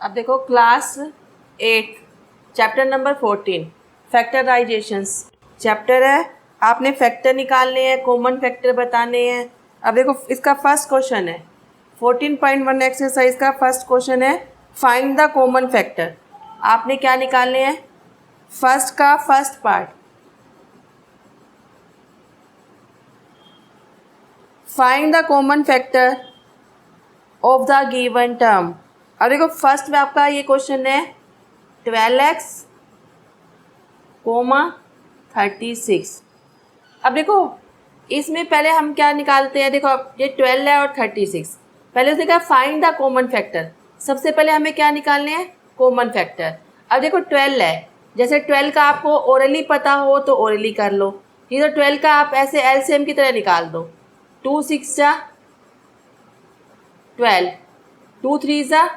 अब देखो class 8 chapter number 14 factorisations chapter है। आपने फैक्टर निकालने हैं, कॉमन फैक्टर बताने हैं। अब देखो इसका फर्स्ट क्वेश्चन है 14.1 एक्सरसाइज का फर्स्ट क्वेश्चन है फाइंड द कॉमन फैक्टर। आपने क्या निकालने हैं? फर्स्ट का first part, find the common factor of the given term. अब देखो फर्स्ट में आपका ये क्वेश्चन है 12x, 36। अब देखो इसमें पहले हम क्या निकालते हैं, देखो अब ये 12 है और 36। पहले उसने कहा फाइंड द कॉमन फैक्टर। सबसे पहले हमें क्या निकालने हैं? Common factor. अब देखो 12 है, जैसे 12 का आपको ओरली पता हो तो ओरली कर लो, ये तो 12 का आप ऐसे एलसीएम की तरह निकाल दो। 2 6 जा 12, 2 3 जा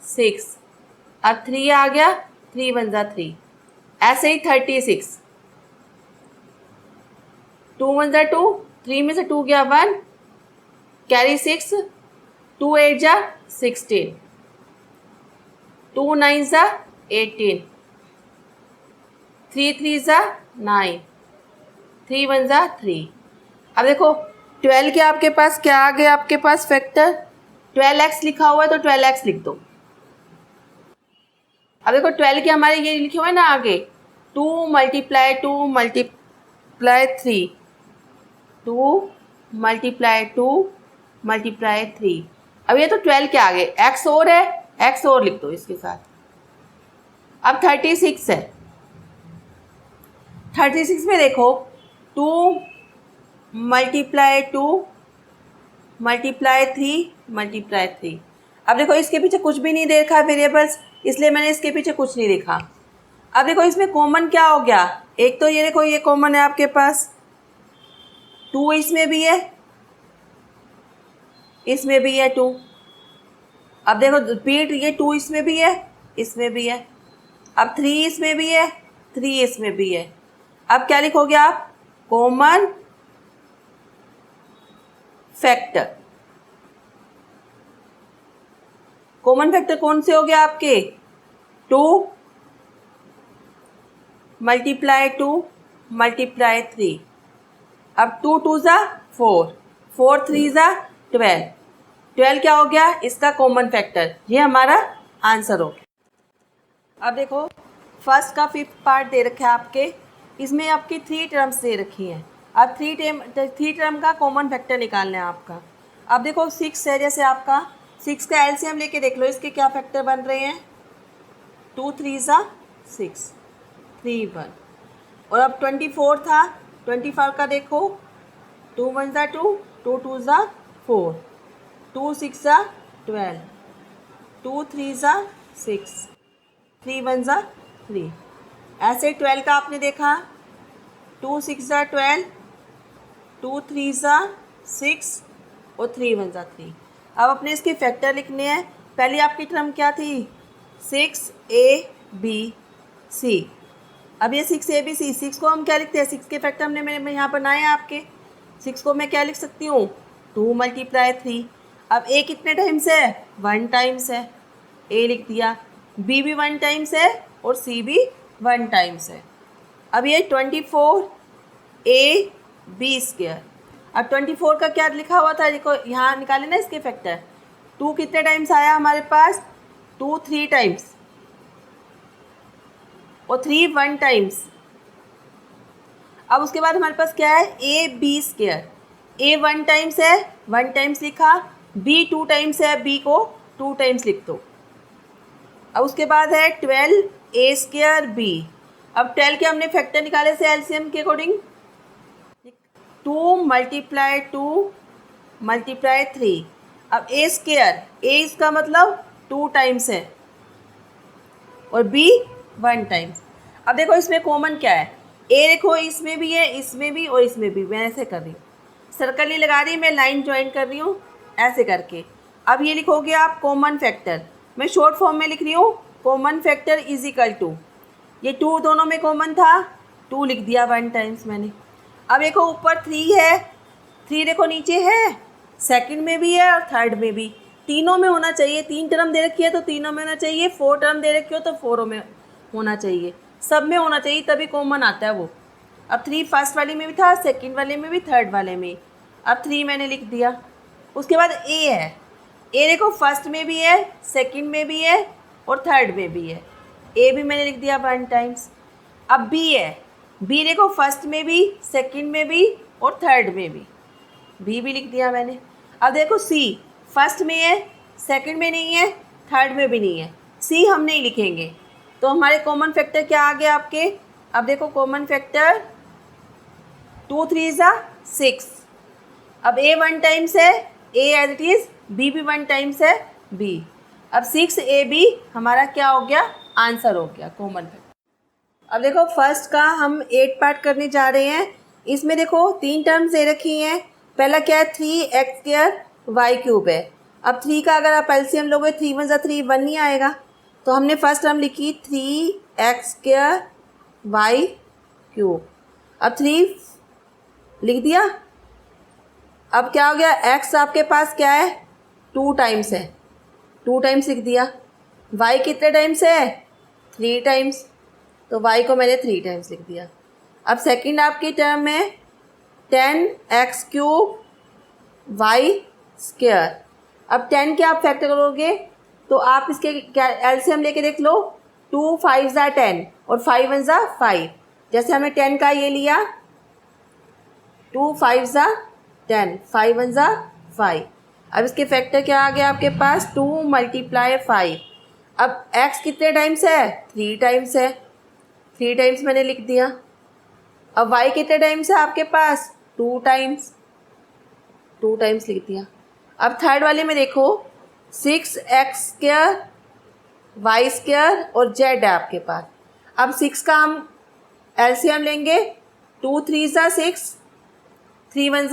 6, अब 3 आ गया, 3 1 जा 3। ऐसे ही 36, 2 1 जा 2, 3 में से 2 गया 1, कैरी 6, 2 8 जा 16, 2 9 जा 18, 3 3 जा 9, 3 1 जा 3। अब देखो 12 के आपके पास क्या आ गया? आपके पास फैक्टर 12x लिखा हुआ है तो 12x लिख दो। अब देखो 12 के हमारे ये लिखे हुए हैं ना आगे 2 मल्टीप्लाई 2 मल्टीप्लाई 3, 2 मल्टीप्लाई 2 मल्टीप्लाई 3। अब ये तो 12 के आगे x और है, x और लिख दो इसके साथ। अब 36 है, 36 में देखो 2 मल्टीप्लाई 2 मल्टीप्लाई 3 मल्टीप्लाई 3। अब देखो इसके पीछे कुछ भी नहीं देखा वेरिएबल्स, इसलिए मैंने इसके पीछे कुछ नहीं लिखा। अब देखो इसमें कॉमन क्या हो गया? एक तो ये देखो ये कॉमन है आपके पास, 2 इसमें भी है, इसमें भी है 2। अब देखो रिपीट, ये 2 इसमें भी है, इसमें भी है। अब 3 इसमें भी है, 3 इसमें भी है। अब क्या लिखोगे आप? Common factor. कॉमन फैक्टर कौन से हो गया आपके? 2 मल्टीप्लाई 2 मल्टीप्लाई 3। अब 2 2 जा 4, 4 3 जा 12, 12 क्या हो गया? इसका कॉमन फैक्टर। ये हमारा आंसर हो गया। अब देखो फर्स्ट का फिफ्थ पार्ट दे रखा है आपके, इसमें आपकी 3 टर्म्स दे रखी हैं। अब 3 टर्म का कॉमन फैक्टर निकालना है आपका। अब देखो 6 है, जैसे आपका 6 का एलसीएम लेके देख लो इसके क्या फैक्टर बन रहे हैं। 2 3 जा 6, 3 1। और अब 24 था, 24 का देखो 2 1 जा 2, 2 2 जा 4, 2 6 जा 12, 2 3 जा 6, 3 1 जा 3। ऐसे 12 का आपने देखा 2 6 जा 12, 2 3 जा 6 और 3 1 जा 3। अब अपने इसके फैक्टर लिखने हैं। पहली आपकी टर्म क्या थी? 6ABC। अब ये 6ABC, 6 को हम क्या लिखते हैं? 6 के फैक्टर हमने मैंने यहाँ बनाए हैं आपके। 6 को मैं क्या लिख सकती हूँ? 2 मल्टीप्लाई 3। अब A कितने टाइम्स है? 1 टाइम्स है, A लिख दिया। B भी 1 टाइम्स है और C भी 1 टाइम्स है। अब ये 24AB²। अब 24 का क्या लिखा हुआ था? देखो यहाँ निकाले ना इसके फैक्टर। 2 कितने टाइम्स आया हमारे पास? 2 3 टाइम्स और 3 1 टाइम्स। अब उसके बाद हमारे पास क्या है? AB²। A 1 टाइम्स है, 1 टाइम्स लिखा। B 2 टाइम्स है, B को 2 टाइम्स लिख दो। अब उसके बाद है 12A²B। अब 12 के हमने फैक्टर निकाले से एलसीएम के अकॉर्डिंग। 2 multiply 2 multiply 3। अब A², A इसका मतलब 2 टाइम्स है और B 1 टाइम्स। अब देखो इसमें कॉमन क्या है? A देखो इसमें भी है, इसमें भी और इसमें भी। मैं ऐसे कर रही हूँ, सर्कल नहीं लगा रही, मैं लाइन ज्वाइन कर रही हूँ ऐसे करके। अब ये लिखोगे आप कॉमन फैक्टर। मैं शॉर्ट फॉर्म में लिख रही हूँ, common factor is equal to, ये 2 दोनों में कॉमन था, 2 लिख दिया 1 टाइम्स मैंने। अब देखो ऊपर 3 है, 3 देखो नीचे है, सेकंड में भी है और थर्ड में भी। तीनों में होना चाहिए, 3 टर्म दे रखी है तो तीनों में होना चाहिए, 4 टर्म दे रखी हो तो 4 में होना चाहिए, सब में होना चाहिए, तभी कॉमन आता है वो। अब 3 फर्स्ट वाले में भी था, सेकंड वाले में भी, थर्ड वाले में। अब 3 मैंने लिख दिया। उसके बाद ए है। ए देखो फर्स्ट में भी है, सेकंड में भी है और थर्ड में भी है। ए भी मैंने लिख दिया 1 टाइम्स। अब बी है। बी देखो फर्स्ट में भी, सेकंड में भी और थर्ड में भी, बी भी लिख दिया मैंने। अब देखो सी फर्स्ट में है, सेकंड में नहीं है, थर्ड में भी नहीं है, सी हम नहीं लिखेंगे। तो हमारे कॉमन फैक्टर क्या आ गया आपके? अब देखो कॉमन फैक्टर 2 3 6। अब ए 1 टाइम्स है, ए एज इट इज़, बी भी 1 टाइम्स है, बी। अब 6 ए बी हमारा क्या हो गया? आंसर हो गया कॉमन फैक्टर। अब देखो फर्स्ट का हम 8 पार्ट करने जा रहे हैं। इसमें देखो 3 टर्म्स दे रखी हैं। पहला क्या है? 3x² y³ है। अब 3 का अगर आप एलसीएम लोगे 3 1 3, 1 नहीं आएगा, तो हमने फर्स्ट टर्म लिखी 3x² y³। अब 3 लिख दिया। अब क्या हो गया? x आपके पास क्या है? 2 टाइम्स है, 2 टाइम्स लिख दिया। y कितने टाइम्स है? 3 टाइम्स, तो y को मैंने 3 टाइम्स लिख दिया। अब सेकंड आपकी टर्म है 10x³ y²। अब 10 के आप फैक्टर करोगे तो आप इसके एलसीएम लेके देख लो। 2 5 10 और 5 1 5। जैसे हमें 10 का ये लिया, 2 5 10, 5 1 5। अब इसके फैक्टर क्या आ गया आपके पास? 2 × 5। अब x कितने टाइम्स है? 3 टाइम्स है, 3 टाइम्स मैंने लिख दिया। अब y कितने टाइम्स है आपके पास? 2 टाइम्स, 2 टाइम्स लिख दिया। अब थर्ड वाले में देखो 6x² y² और z है आपके पास। अब 6 का हम एलसीएम लेंगे। 2 3 6, 3 1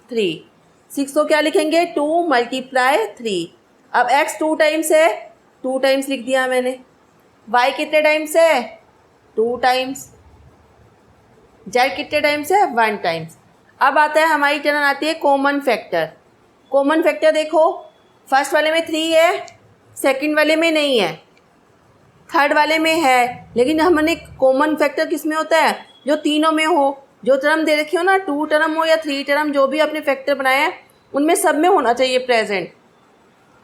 3। 6 को क्या लिखेंगे? 2 × 3। अब x 2 टाइम्स है, 2 टाइम्स लिख दिया मैंने। y कितने टाइम्स है? 2 टाइम्स। z कितने टाइम्स है? 1 टाइम्स। अब आता है हमारी टर्न आती है कॉमन फैक्टर। कॉमन फैक्टर देखो फर्स्ट वाले में 3 है, सेकंड वाले में नहीं है, थर्ड वाले में है, लेकिन हमने कॉमन फैक्टर किस में होता है? जो तीनों में हो, जो टर्म दे रखी हो ना, 2 टर्म हो या 3 टर्म, जो भी आपने फैक्टर बनाया है उनमें सब में होना चाहिए प्रेजेंट।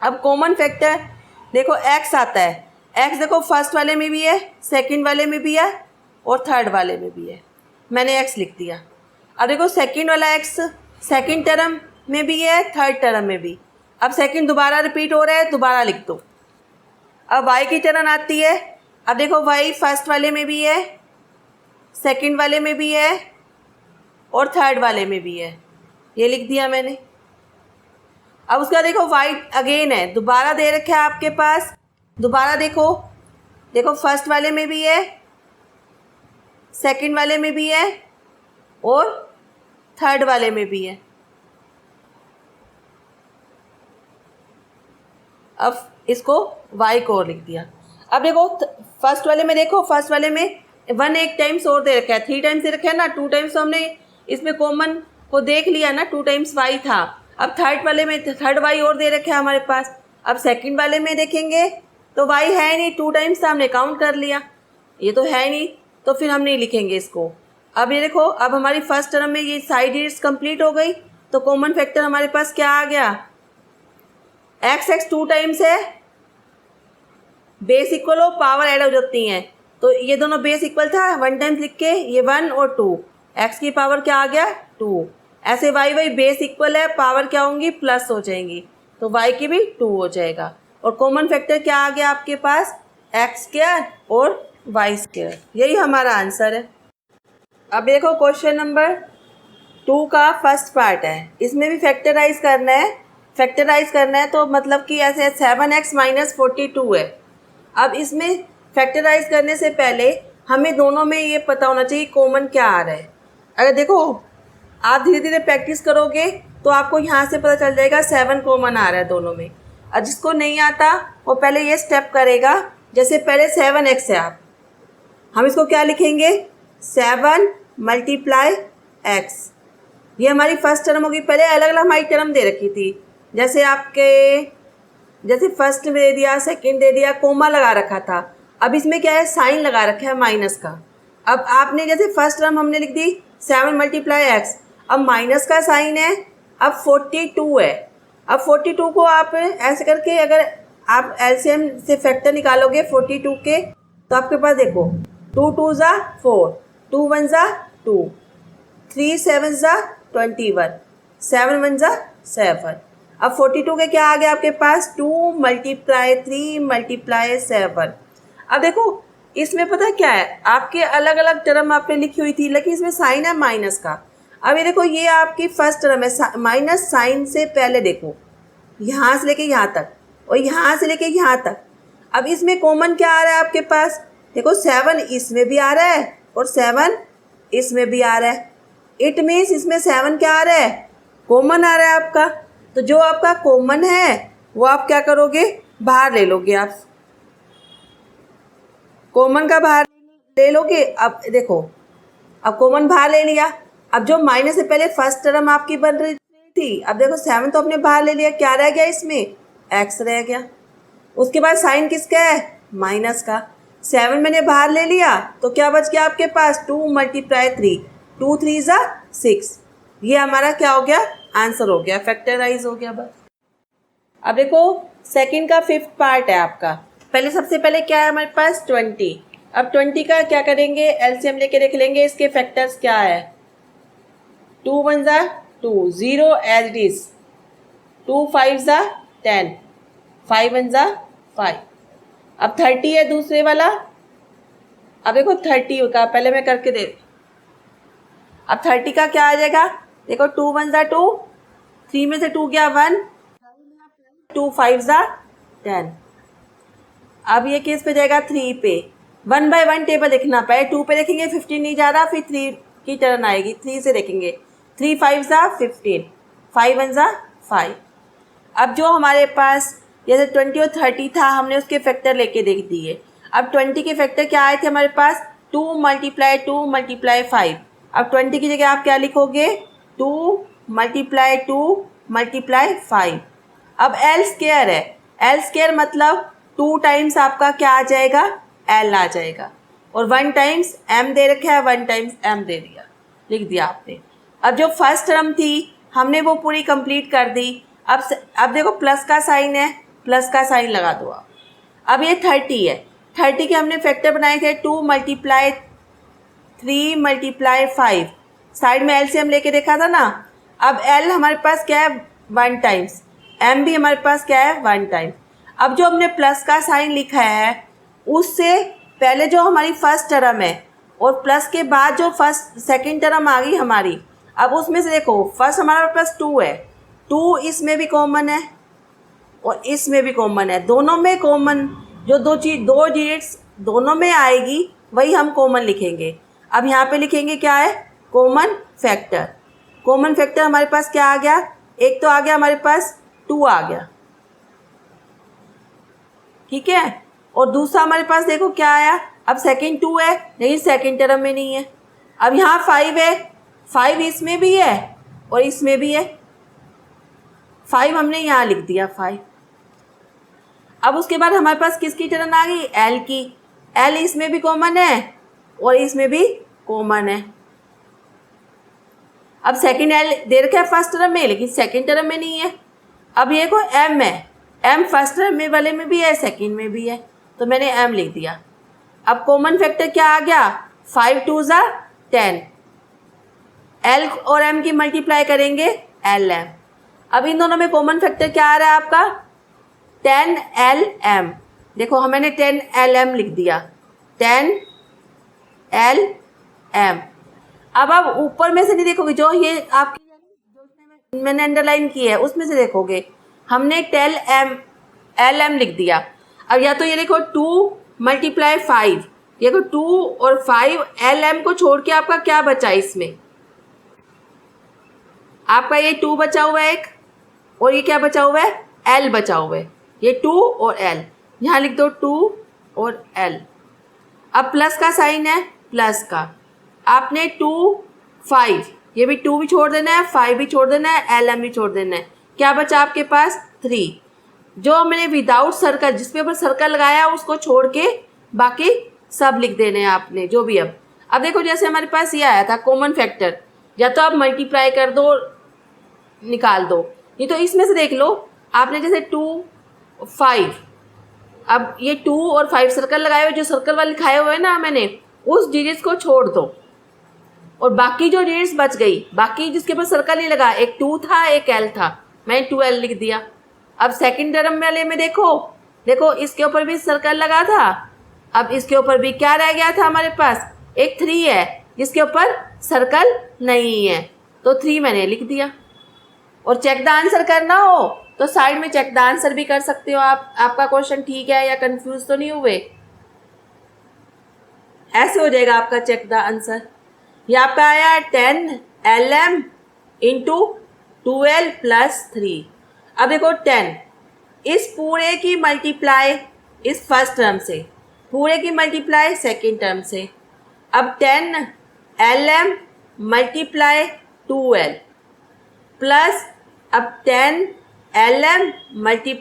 अब कॉमन फैक्टर देखो x आता है। x देखो फर्स्ट वाले में भी है, सेकंड वाले में भी है और थर्ड वाले में भी है, मैंने x लिख दिया। अब देखो सेकंड वाला x सेकंड टर्म में भी है, थर्ड टर्म में भी। अब सेकंड दोबारा रिपीट हो रहा है, दोबारा लिख दो। अब y की टर्न आती है। अब देखो y फर्स्ट वाले में भी है, सेकंड वाले में भी है और थर्ड वाले में भी है, ये लिख दिया मैंने। अब उसका देखो y अगेन है, दोबारा दे रखा है आपके पास। दोबारा देखो, देखो फर्स्ट वाले में भी है, सेकंड वाले में भी है और थर्ड वाले में भी है। अब इसको y को और लिख दिया। अब देखो फर्स्ट वाले में, देखो फर्स्ट वाले में 1 एक टाइम्स और दे रखा है, 3 टाइम्स दे रखा है ना, 2 टाइम्स तो हमने इसमें कॉमन को देख लिया ना, 2 टाइम्स y था। अब थर्ड वाले में थर्ड y और दे रखा है हमारे पास। अब सेकंड वाले में देखेंगे तो y है नहीं, 2 टाइम्स था, हमने काउंट कर लिया, ये तो है नहीं, तो फिर हम नहीं लिखेंगे इसको। अब ये देखो, अब हमारी फर्स्ट टर्म में ये साइड डिजिट्स कंप्लीट हो गई, तो कॉमन फैक्टर हमारे पास क्या आ गया? x 2 टाइम्स है, बेस इक्वल हो, पावर ऐड हो जाती हैं, तो ये दोनों बेस इक्वल था, 1 टाइम्स लिख के ये 1 और 2, x की पावर क्या आ गया? 2। ऐसे y बेस इक्वल है, पावर क्या होंगी? प्लस हो जाएंगी, तो y की भी 2 हो जाएगा। और कॉमन फैक्टर क्या आ गया आपके पास? x² और y²। यही हमारा आंसर है। अब देखो क्वेश्चन नंबर 2 का फर्स्ट पार्ट है, इसमें भी फैक्टराइज करना है। फैक्टराइज करना है तो मतलब कि ऐसे 7x - 42 है। अब इसमें फैक्टराइज करने से पहले हमें दोनों में ये पता होना चाहिए कॉमन क्या आ रहा है। अगर देखो आप धीरे धीरे प्रैक्टिस करोगे तो आपको यहाँ से पता चल जाएगा 7 कॉमन आ रहा है दोनों में। और जिसको नहीं आता वो पहले ये स्टेप करेगा। जैसे पहले 7x है, हम इसको क्या लिखेंगे? 7 × x। ये हमारी फर्स्ट टर्म होगी। पहले अलग अलग हमारी टर्म दे रखी थी, जैसे आपके जैसे फर्स्ट में दे दिया, सेकंड दे दिया, कोमा लगा रखा था। अब इसमें क्या है, साइन लगा रखा है माइनस का। अब आपने जैसे फर्स्ट टर्म हमने लिख दी 7 मल्टीप्लाई एक्स, अब माइनस का साइन है, अब 42 है। अब 42 को आप ऐसे करके अगर आप एलसीएम से फैक्टर निकालोगे 42 के, तो आपके पास देखो 2 2 ज़ा 4, 2 1 ज़ा 2, 3 7 ज़ा 21, 7 1 ज़ा 7। अब 42 के क्या आ गया आपके पास, 2 मल्टीप्लाई 3 मल्टीप्लाई 7। अब देखो इसमें पता है क्या है, आपके अलग अलग टर्म आपने लिखी हुई थी, लेकिन इसमें साइन है माइनस का। अब ये देखो ये आपकी फर्स्ट टर्म है, माइनस साइन से पहले देखो यहाँ से लेके यहाँ तक और यहाँ से लेके यहाँ तक। अब इसमें कॉमन क्या आ रहा है आपके पास, देखो 7 इसमें भी आ रहा है और 7 इसमें भी आ रहा है। इट मीन्स इसमें 7 क्या आ रहा है, कॉमन आ रहा है आपका। तो जो आपका कॉमन है वो आप क्या करोगे, बाहर ले लोगे, आप कॉमन का बाहर ले लोगे। अब देखो अब कॉमन बाहर ले लिया। अब जो माइनस से पहले फर्स्ट टर्म आपकी बन रही थी, अब देखो 7 तो अपने बाहर ले लिया, क्या रह गया इसमें, एक्स रह गया। उसके बाद साइन किसका है, माइनस का। 7 मैंने बाहर ले लिया तो क्या बच गया आपके पास, 2 मल्टीप्लाई 3, 2 3 ज़ा 6। ये हमारा क्या हो गया, आंसर हो गया, फैक्टराइज हो गया बस। अब देखो सेकंड का 5th पार्ट है आपका। पहले सबसे पहले क्या है हमारे पास 20। अब 20 का क्या करेंगे, एलसीएम लेके देख लेंगे इसके फैक्टर्स क्या है। 2 1 ज़ा 2, 0 एज इट इज, 2 5 ज़ा 10, 5 1 ज़ा 5। अब 30 है दूसरे वाला। अब देखो 30 का पहले मैं करके दे, अब 30 का क्या आ जाएगा, देखो 2 1 ज़ा 2, 3 में से 2 गया 1, 2 5 ज़ा 10। अब ये केस पे जाएगा 3 पे, 1 बाय 1 टेबल देखना, पहले 2 पे देखेंगे 15 नहीं जा रहा, फिर 3 की टर्न आएगी, 3 से देखेंगे, 3 5 ज़ा 15, 5 1 ज़ा 5। अब जो हमारे पास जैसे 20 और 30 था, हमने उसके फैक्टर लेके देख दिए। अब 20 के फैक्टर क्या आए थे हमारे पास, 2 मल्टीप्लाई 2 मल्टीप्लाई 5। अब 20 की जगह आप क्या लिखोगे, 2 मल्टीप्लाई 2 मल्टीप्लाई 5। अब एल स्क्वायर है, एल स्क्वायर मतलब 2 टाइम्स आपका क्या आ जाएगा, एल आ जाएगा, और 1 टाइम्स एम दे रखा है, 1 टाइम्स एम दे दिया, लिख दिया आपने। अब जो फर्स्ट टर्म थी हमने वो पूरी कंप्लीट कर दी। अब देखो प्लस का साइन है, प्लस का साइन लगा दो आप। अब ये 30 है, 30 के हमने फैक्टर बनाए थे 2 मल्टीप्लाई 3 मल्टीप्लाई 5, साइड में एलसीएम लेके देखा था ना। अब एल हमारे पास क्या है, 1 टाइम्स, एम भी हमारे पास क्या है, 1 टाइम। अब जो हमने प्लस का साइन लिखा है उससे पहले जो हमारी फर्स्ट टर्म है और प्लस के बाद जो सेकंड टर्म आ गई हमारी, अब उसमें से देखो फर्स्ट हमारा पास 2 है, 2 इसमें भी कॉमन है और इसमें भी कॉमन है, दोनों में कॉमन जो दो डिजिट्स दोनों में आएगी वही हम कॉमन लिखेंगे। अब यहाँ पे लिखेंगे क्या है, कॉमन फैक्टर। कॉमन फैक्टर हमारे पास क्या आ गया, एक तो आ गया हमारे पास 2 आ गया, ठीक है, और दूसरा हमारे पास देखो क्या आया, अब सेकंड 2 है लेकिन सेकंड टर्म में नहीं है। अब यहाँ 5 है, 5 इसमें भी है और इसमें भी है, 5 हमने यहाँ लिख दिया 5। अब उसके बाद हमारे पास किसकी टर्न आ गई, एल की। एल इसमें भी कॉमन है और इसमें भी कॉमन है। अब सेकंड एल दे रखा है फर्स्ट टर्म में लेकिन सेकंड टर्म में नहीं है। अब ये को एम है, एम फर्स्ट टर्म में वाले में भी है, सेकंड में भी है, तो मैंने एम लिख दिया। अब कॉमन फैक्टर क्या आ गया, 5 2 ज़ा 10, एल और एम की मल्टीप्लाई करेंगे एल एम। अब इन दोनों में कॉमन फैक्टर क्या आ रहा है आपका, 10 एल एम। देखो मैंने 10 एल एम लिख दिया, 10 एल एम। अब आप ऊपर में से नहीं देखोगे, जो ये आपकी जो मैंने अंडरलाइन की है उसमें से देखोगे हमने 10 एम एल एम लिख दिया। अब या तो ये देखो 2 मल्टीप्लाई 5, ये देखो 2 और 5 एल एम को छोड़ के आपका क्या बचा, इसमें आपका ये 2 बचा हुआ है एक, और ये क्या बचा हुआ है, एल बचा हुआ है, ये 2 और एल, यहाँ लिख दो 2 और एल। अब प्लस का साइन है, प्लस का आपने 2 5, ये भी 2 भी छोड़ देना है, 5 भी छोड़ देना है, एल एम भी छोड़ देना है, क्या बचा आपके पास 3। जो हमने विदाउट सर्कल, जिस पे ऊपर सर्कल लगाया उसको छोड़ के बाकी सब लिख देने हैं आपने जो भी। अब देखो जैसे हमारे पास ये आया था कॉमन फैक्टर, या तो आप मल्टीप्लाई कर दो निकाल दो, नहीं तो इसमें से देख लो आपने जैसे 2 5, अब ये 2 और 5 सर्कल लगाए हुए, जो सर्कल वाले लिखाए हुए हैं ना मैंने, उस डिजिट्स को छोड़ दो और बाकी जो डिजिट्स बच गई, बाकी जिसके ऊपर सर्कल नहीं लगा, एक 2 था एक L था, मैंने 2L लिख दिया। अब सेकंड टर्म वाले में देखो इसके ऊपर भी सर्कल लगा था, अब इसके ऊपर भी क्या रह गया था हमारे पास, एक 3 है जिसके ऊपर सर्कल नहीं है, तो 3 मैंने लिख दिया। और चेक द आंसर करना हो तो साइड में चेक द आंसर भी कर सकते हो आप। आपका क्वेश्चन ठीक है या कंफ्यूज तो नहीं हुए, ऐसे हो जाएगा आपका चेक द आंसर। ये आपका आया 10 LM × 2L + 3। अब देखो 10 इस पूरे की मल्टीप्लाई इस फर्स्ट टर्म से, पूरे की मल्टीप्लाई सेकेंड टर्म से। अब 10 LM × 2L प्लस अब 10 LM ×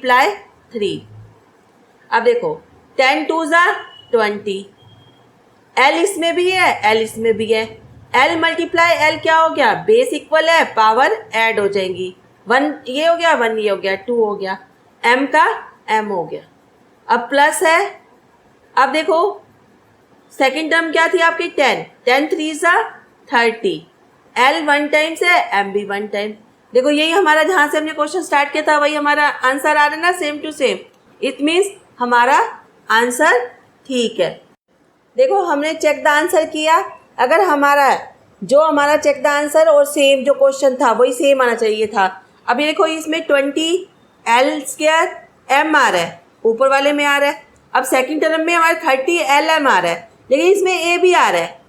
3। अब देखो 10 2 = 20, L इसमें भी है L इसमें भी है, L × L क्या हो गया, बेस इक्वल है, पावर ऐड हो जाएंगी, 1 ये हो गया 1 ये हो गया 2 हो गया, M का M हो गया। अब प्लस है, अब देखो सेकंड टर्म क्या थी आपकी 10 3 = 30, L 1 टाइम्स है M भी 1 टाइम। देखो यही हमारा जहाँ से हमने क्वेश्चन स्टार्ट किया था वही हमारा आंसर आ रहा है ना, same to same. It means हमारा आंसर ठीक है। देखो हमने चेक द आंसर किया, अगर हमारा चेक द आंसर और सेम जो क्वेश्चन था वही सेम आना चाहिए था। अब ये देखो इसमें 20 L² M आ रहा है, ऊपर वाले में आ रहा है। अब सेकंड टर्म में हमारे 30 LM आ रहा है, लेकिन इसमें A भी आ रहा है।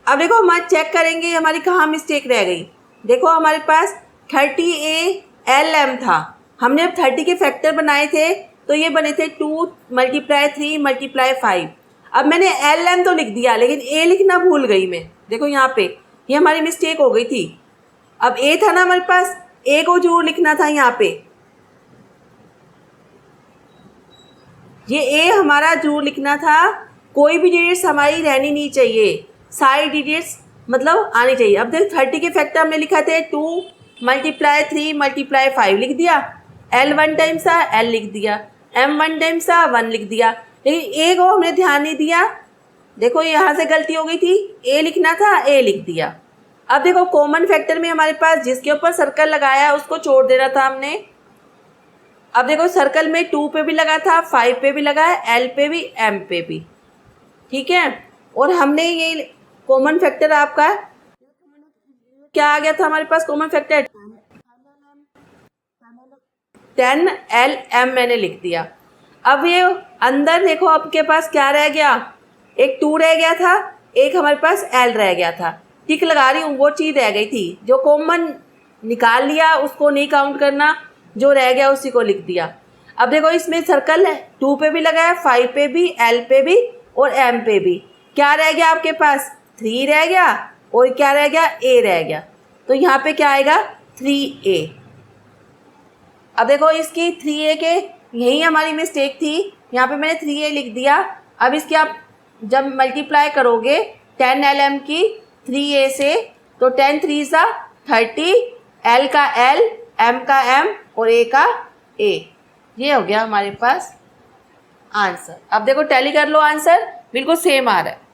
अब देखो हम चेक करेंगे हमारी कहाँ मिस्टेक रह गई। देखो हमारे पास 30A LM था, हमने अब 30 के फैक्टर बनाए थे तो ये बने थे 2 × 3 × 5। अब मैंने LM तो लिख दिया लेकिन A लिखना भूल गई मैं। देखो यहाँ पे ये हमारी मिस्टेक हो गई थी। अब A था ना हमारे पास, A को जरूर लिखना था यहाँ पे, ये A हमारा जरूर लिखना था। कोई भी डिजिट्स हमारी रहनी नहीं चाहिए, सारी डिजिट्स मतलब आनी चाहिए। अब देख 30 के फैक्टर हमने लिखा थे 2 × 3 × 5 लिख दिया, L 1 टाइम्स था L लिख दिया, M 1 टाइम्स था 1 लिख दिया, लेकिन A को हमने ध्यान नहीं दिया। देखो यहाँ से गलती हो गई थी, A लिखना था A लिख दिया। अब देखो कॉमन फैक्टर में हमारे पास जिसके ऊपर सर्कल लगाया उसको छोड़ देना था हमने। अब देखो सर्कल में 2 पे भी लगा था, 5 पे भी लगा है, L पे भी M पे भी, ठीक है। और हमने ये कॉमन फैक्टर आपका क्या आ गया था हमारे पास, कॉमन फैक्टर 10 LM मैंने लिख दिया। अब ये अंदर देखो आपके पास क्या रह गया, एक 2 रह गया था, एक हमारे पास L रह गया था। टिक लगा रही हूँ, वो चीज़ रह गई थी, जो कॉमन निकाल लिया उसको नहीं काउंट करना, जो रह गया उसी को लिख दिया। अब देखो इसमें सर्कल है, 2 पे भी लगा है, 5 पे भी, L पे भी और M पे भी। क्या रह गया आपके पास, 3 रह गया और क्या रह गया, A रह गया। तो यहाँ पे क्या आएगा 3A। अब देखो इसकी 3A के यही हमारी मिस्टेक थी, यहाँ पे मैंने 3A लिख दिया। अब इसकी आप जब मल्टीप्लाई करोगे 10 LM की 3A से, तो 10 3 = 30, L का L, M का M और A का A, ये हो गया हमारे पास आंसर। अब देखो टैली कर लो, आंसर बिल्कुल सेम आ रहा है।